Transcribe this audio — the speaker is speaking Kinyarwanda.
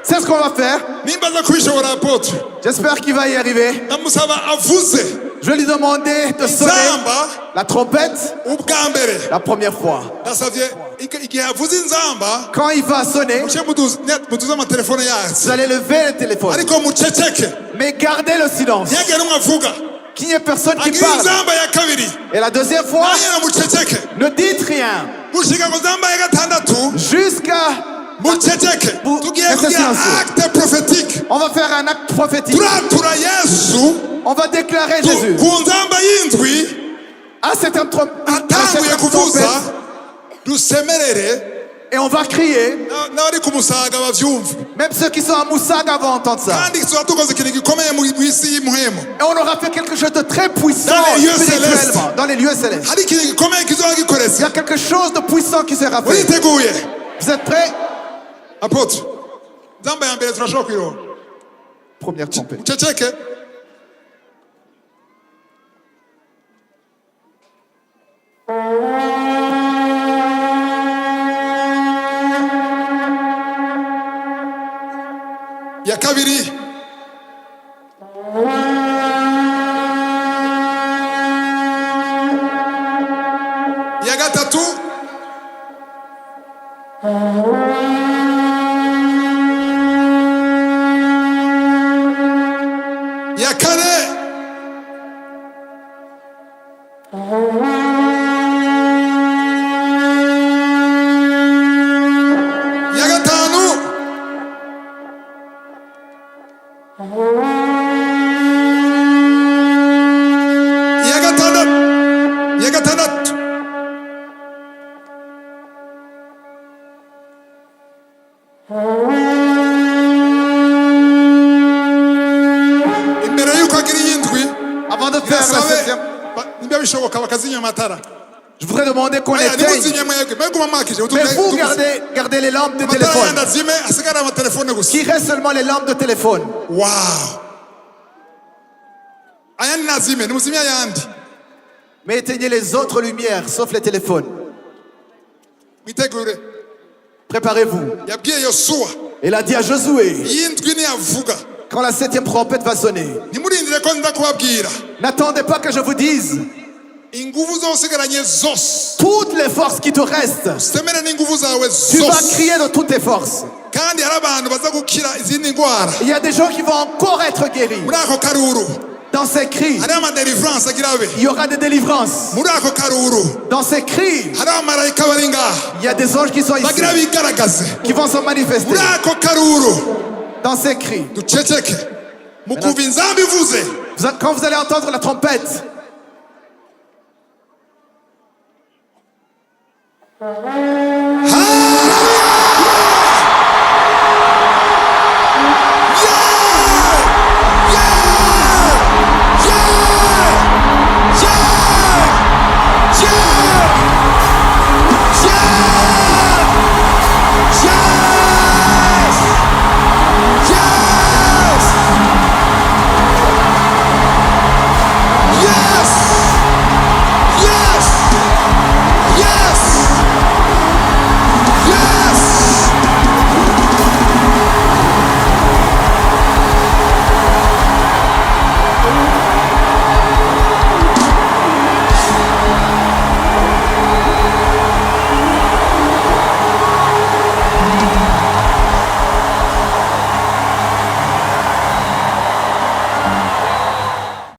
C'est ce qu'on va faire. J'espère qu'il va y arriver. Je vais lui demander de sonner la trompette la première fois. Quand il va sonner, vous allez lever le téléphone. Mais gardez le silence. Qu'il n'y ait personne qui parle. Et la deuxième fois, ne dites rien. Jusqu'à... acte prophétique. On va faire un acte prophétique. On va déclarer Jésus. À cette trompette. Et on va crier. Même ceux qui sont à Moussaga vont entendre ça. Et on aura fait quelque chose de très puissant spirituellement dans les lieux célestes. Il y a quelque chose de puissant qui sera fait. Vous êtes prêts? Apôtre. Première trompette. Ya kabiri. Ya gatatu. Ya kane. Ya gatanu. Ya gatandatu. Ya gatandatu. Imbere yuko agira iyindwi. Avant de faire la septième, je voudrais demander qu'on éteigne. Mais vous gardez les lampes de téléphone. Qu'il reste seulement les lampes de téléphone. Wow. Mais éteignez les autres lumières, sauf les téléphones. Préparez-vous. Il a dit à Josué, quand la septième trompette va sonner, n'attendez pas que je vous dise toutes les forces qui te restent. Tu vas crier de toutes tes forces. Il y a des gens qui vont encore être guéris. Dans ces cris, il y aura des délivrances. Dans ces cris, il y a des anges qui sont ici, qui vont se manifester. Dans ces cris, quand vous allez entendre la trompette,